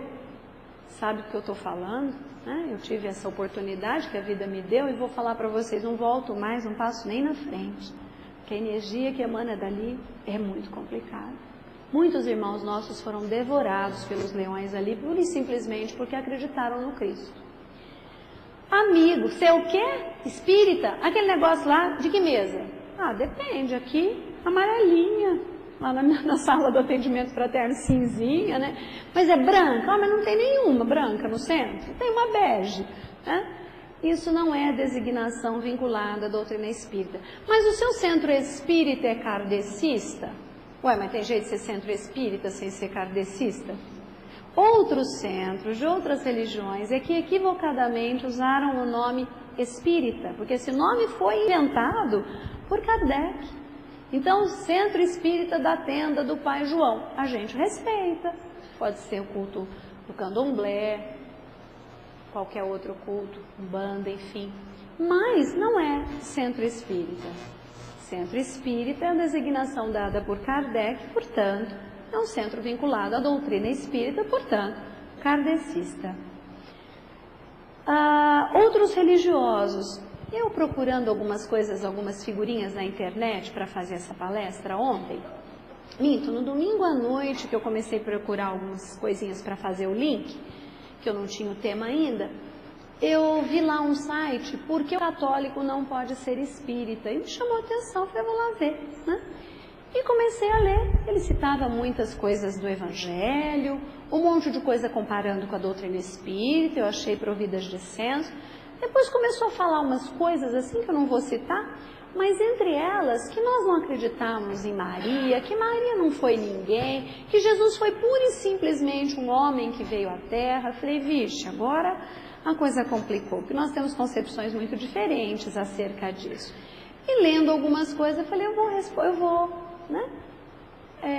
sabe do que eu estou falando, né? Eu tive essa oportunidade que a vida me deu e vou falar para vocês, não volto mais, não passo nem na frente, porque a energia que emana dali é muito complicada. Muitos irmãos nossos foram devorados pelos leões ali, pura e simplesmente porque acreditaram no Cristo. Amigo, você é o quê? Espírita? Aquele negócio lá, de que mesa? Ah, depende, aqui, amarelinha, lá na sala do atendimento fraterno, cinzinha, né? Mas é branca? Ah, mas não tem nenhuma branca no centro, tem uma bege, né? Isso não é designação vinculada à doutrina espírita. Mas o seu centro espírita é kardecista? Ué, mas tem jeito de ser centro espírita sem ser kardecista? Outros centros de outras religiões é que equivocadamente usaram o nome espírita, porque esse nome foi inventado por Kardec. Então, o centro espírita da tenda do Pai João, a gente respeita. Pode ser o culto do candomblé, qualquer outro culto, umbanda, enfim. Mas não é centro espírita. Centro espírita é a designação dada por Kardec, portanto, é um centro vinculado à doutrina espírita, portanto, kardecista. Outros religiosos. Eu procurando algumas coisas, algumas figurinhas na internet para fazer essa palestra ontem. No domingo à noite que eu comecei a procurar algumas coisinhas para fazer o link, que eu não tinha o tema ainda, eu vi lá um site, porque o católico não pode ser espírita, e me chamou a atenção, falei, vou lá ver, né? E comecei a ler, ele citava muitas coisas do Evangelho, um monte de coisa comparando com a doutrina espírita, eu achei providas de senso. Depois começou a falar umas coisas assim que eu não vou citar, mas entre elas que nós não acreditamos em Maria, que Maria não foi ninguém, que Jesus foi pura e simplesmente um homem que veio à Terra. Falei, vixe, agora a coisa complicou, porque nós temos concepções muito diferentes acerca disso. E lendo algumas coisas, eu falei, eu vou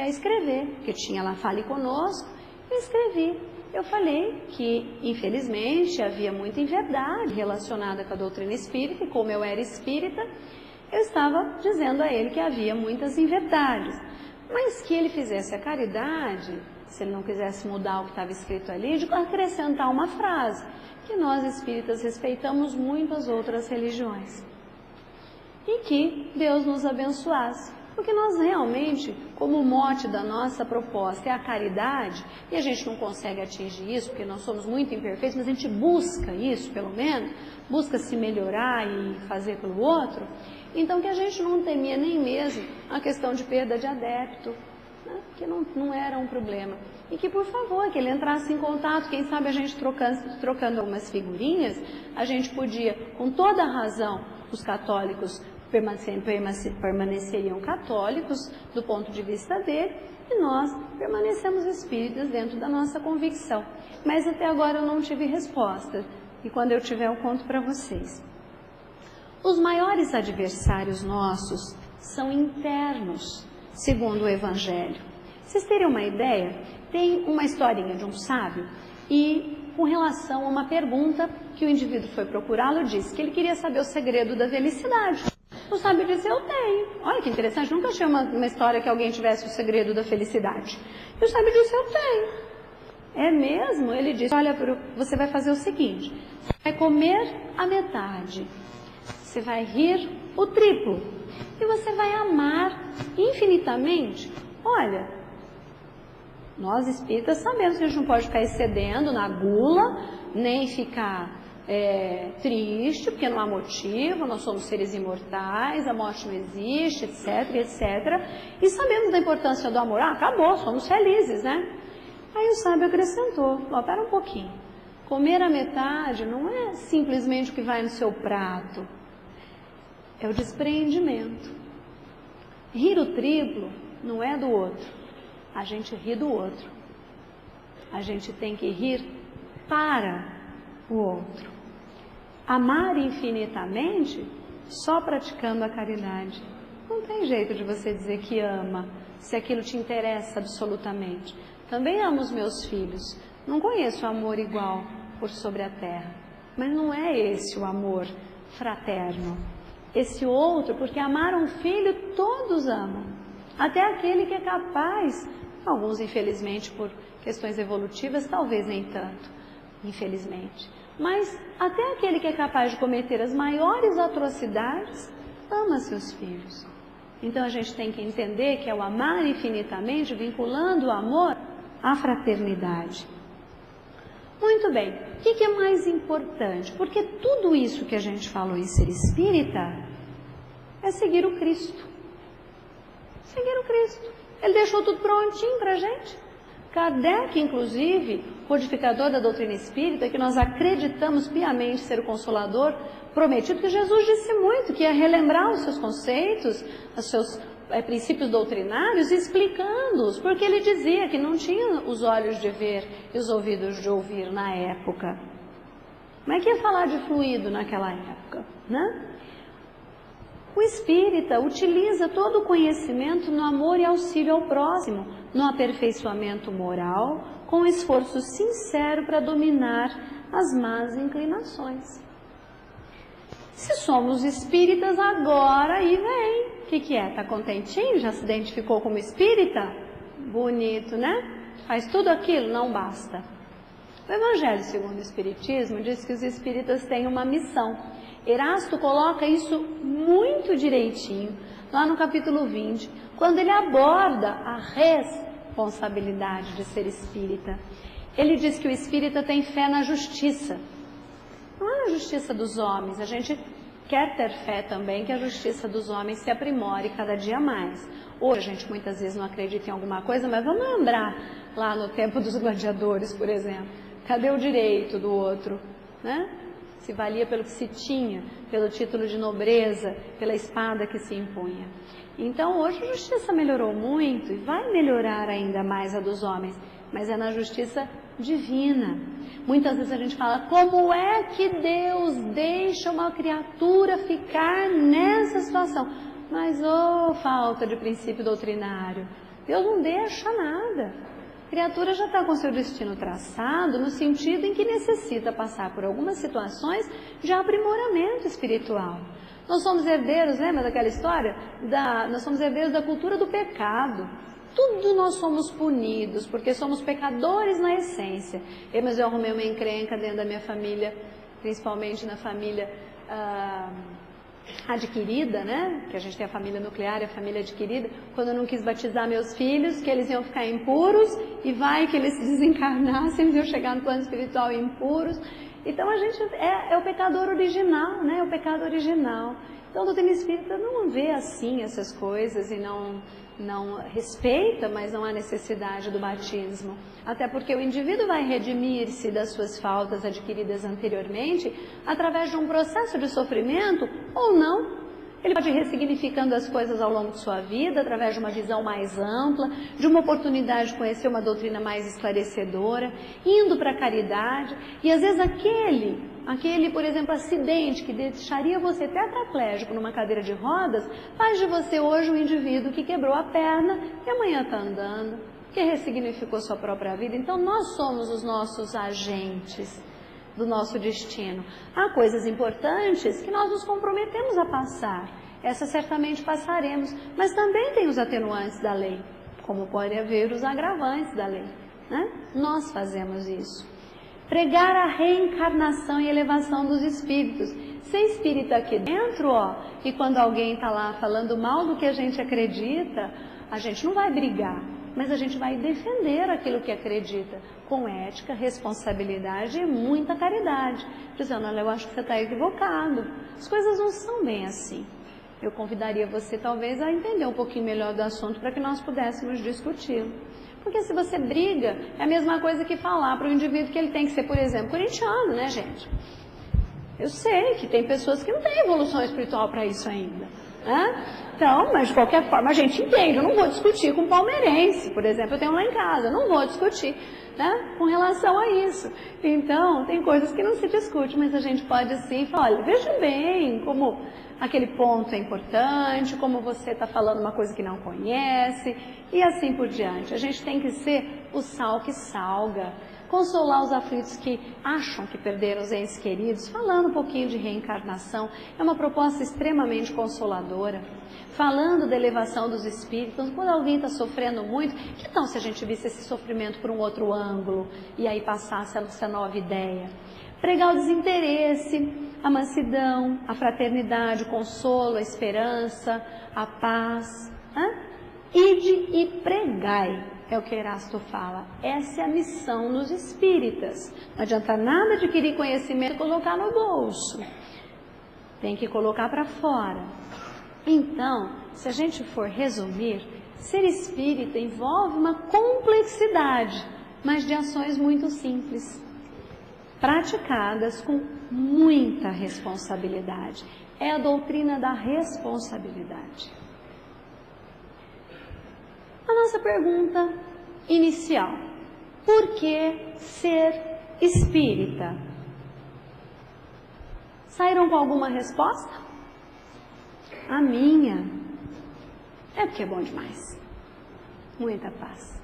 escrever, porque tinha lá Fale Conosco, eu escrevi. Eu falei que, infelizmente, havia muita inverdade relacionada com a doutrina espírita, e como eu era espírita, eu estava dizendo a ele que havia muitas inverdades, mas que ele fizesse a caridade, se ele não quisesse mudar o que estava escrito ali, de acrescentar uma frase, que nós espíritas respeitamos muito as outras religiões, e que Deus nos abençoasse. Porque nós realmente, como o mote da nossa proposta é a caridade, e a gente não consegue atingir isso, porque nós somos muito imperfeitos, mas a gente busca isso, pelo menos, busca se melhorar e fazer pelo outro, então que a gente não temia nem mesmo a questão de perda de adepto, né? Que não era um problema. E que, por favor, que ele entrasse em contato, quem sabe a gente trocando algumas figurinhas, a gente podia, com toda a razão, os católicos permaneceriam católicos do ponto de vista dele, e nós permanecemos espíritas dentro da nossa convicção. Mas até agora eu não tive resposta, e quando eu tiver eu conto para vocês. Os maiores adversários nossos são internos, segundo o Evangelho. Vocês terem uma ideia, tem uma historinha de um sábio, e com relação a uma pergunta que o indivíduo foi procurá-lo, disse que ele queria saber o segredo da felicidade. O sábio disse, eu tenho. Olha que interessante, nunca achei uma história que alguém tivesse o segredo da felicidade. E o sábio disse, eu tenho. É mesmo? Ele disse, olha, você vai fazer o seguinte, você vai comer a metade, você vai rir o triplo, e você vai amar infinitamente. Olha, nós espíritas sabemos que a gente não pode ficar excedendo na gula, nem ficar triste, porque não há motivo, nós somos seres imortais, a morte não existe, etc, etc. E sabemos da importância do amor. Acabou, somos felizes, né? Aí o sábio acrescentou, espera um pouquinho. Comer a metade não é simplesmente o que vai no seu prato, é o despreendimento. Rir o triplo não é do outro, a gente ri do outro. A gente tem que rir para o outro. Amar infinitamente só praticando a caridade. Não tem jeito de você dizer que ama, se aquilo te interessa absolutamente. Também amo os meus filhos. Não conheço amor igual por sobre a terra. Mas não é esse o amor fraterno. esse outro, porque amar um filho todos amam, até aquele que é capaz, alguns infelizmente por questões evolutivas, talvez nem tanto, infelizmente, mas até aquele que é capaz de cometer as maiores atrocidades, ama seus filhos. Então a gente tem que entender que é o amar infinitamente, vinculando o amor à fraternidade. Muito bem, o que é mais importante? Porque tudo isso que a gente falou em ser espírita é seguir o Cristo. Seguir o Cristo. Ele deixou tudo prontinho para a gente. Kardec, inclusive, codificador da doutrina espírita, que nós acreditamos piamente ser o Consolador prometido, que Jesus disse muito, que ia relembrar os seus conceitos, os seus princípios doutrinários, explicando-os, porque ele dizia que não tinha os olhos de ver e os ouvidos de ouvir na época. Como é que ia falar de fluido naquela época, né? O espírita utiliza todo o conhecimento no amor e auxílio ao próximo, no aperfeiçoamento moral, com esforço sincero para dominar as más inclinações. Se somos espíritas, agora aí vem. O que é? Está contentinho? Já se identificou como espírita? Bonito, né? Faz tudo aquilo? Não basta. O Evangelho segundo o Espiritismo diz que os espíritas têm uma missão. Erasto coloca isso muito direitinho, lá no capítulo 20, quando ele aborda a responsabilidade de ser espírita. Ele diz que o espírita tem fé na justiça. Não é na justiça dos homens, a gente quer ter fé também que a justiça dos homens se aprimore cada dia mais. Hoje a gente muitas vezes não acredita em alguma coisa, mas vamos lembrar lá no tempo dos gladiadores, por exemplo. Cadê o direito do outro, né? Se valia pelo que se tinha, pelo título de nobreza, pela espada que se impunha. Então hoje a justiça melhorou muito e vai melhorar ainda mais a dos homens, mas é na justiça divina. Muitas vezes a gente fala, como é que Deus deixa uma criatura ficar nessa situação? Mas, falta de princípio doutrinário. Deus não deixa nada. A criatura já está com seu destino traçado no sentido em que necessita passar por algumas situações de aprimoramento espiritual. Nós somos herdeiros, lembra daquela história? Nós somos herdeiros da cultura do pecado. Tudo nós somos punidos, porque somos pecadores na essência. Mas eu arrumei uma encrenca dentro da minha família, principalmente na família adquirida, né? Que a gente tem a família nuclear e a família adquirida. Quando eu não quis batizar meus filhos, que eles iam ficar impuros, e vai que eles se desencarnassem, iam chegar no plano espiritual impuros. Então a gente é o pecador original, né? O pecado original. Então a doutrina espírita não vê assim essas coisas e não respeita, mas não há necessidade do batismo. Até porque o indivíduo vai redimir-se das suas faltas adquiridas anteriormente através de um processo de sofrimento ou não. Ele pode ir ressignificando as coisas ao longo de sua vida, através de uma visão mais ampla, de uma oportunidade de conhecer uma doutrina mais esclarecedora, indo para a caridade. E às vezes aquele, por exemplo, acidente que deixaria você tetraplégico numa cadeira de rodas, faz de você hoje um indivíduo que quebrou a perna e amanhã está andando, que ressignificou sua própria vida. Então nós somos os nossos agentes do nosso destino. Há coisas importantes que nós nos comprometemos a passar. Essas certamente passaremos, mas também tem os atenuantes da lei, como pode haver os agravantes da lei, né? Nós fazemos isso. Pregar a reencarnação e elevação dos espíritos. Ser espírita aqui dentro, e quando alguém está lá falando mal do que a gente acredita, a gente não vai brigar, mas a gente vai defender aquilo que acredita, com ética, responsabilidade e muita caridade. Dizendo, olha, eu acho que você está equivocado. As coisas não são bem assim. Eu convidaria você talvez a entender um pouquinho melhor do assunto para que nós pudéssemos discuti-lo. Porque se você briga, é a mesma coisa que falar para o indivíduo que ele tem que ser, por exemplo, corintiano, né, gente? Eu sei que tem pessoas que não têm evolução espiritual para isso ainda, né? Então, mas de qualquer forma a gente entende. Eu não vou discutir com um palmeirense, por exemplo, eu tenho lá em casa, eu não vou discutir, né, com relação a isso. Então, tem coisas que não se discute, mas a gente pode sim falar, olha, veja bem como aquele ponto é importante, como você está falando uma coisa que não conhece, e assim por diante. A gente tem que ser o sal que salga. consolar os aflitos que acham que perderam os entes queridos, falando um pouquinho de reencarnação, é uma proposta extremamente consoladora. Falando da elevação dos espíritos, quando alguém está sofrendo muito, que tal se a gente visse esse sofrimento por um outro ângulo e aí passasse essa nova ideia? Pregar o desinteresse, a mansidão, a fraternidade, o consolo, a esperança, a paz. Ide e pregai, é o que Erasto fala. Essa é a missão dos espíritas. Não adianta nada adquirir conhecimento e colocar no bolso. Tem que colocar para fora. Então, se a gente for resumir, ser espírita envolve uma complexidade, mas de ações muito simples, praticadas com muita responsabilidade. É a doutrina da responsabilidade. A nossa pergunta inicial: por que ser espírita? Saíram com alguma resposta? A minha é porque é bom demais. Muita paz.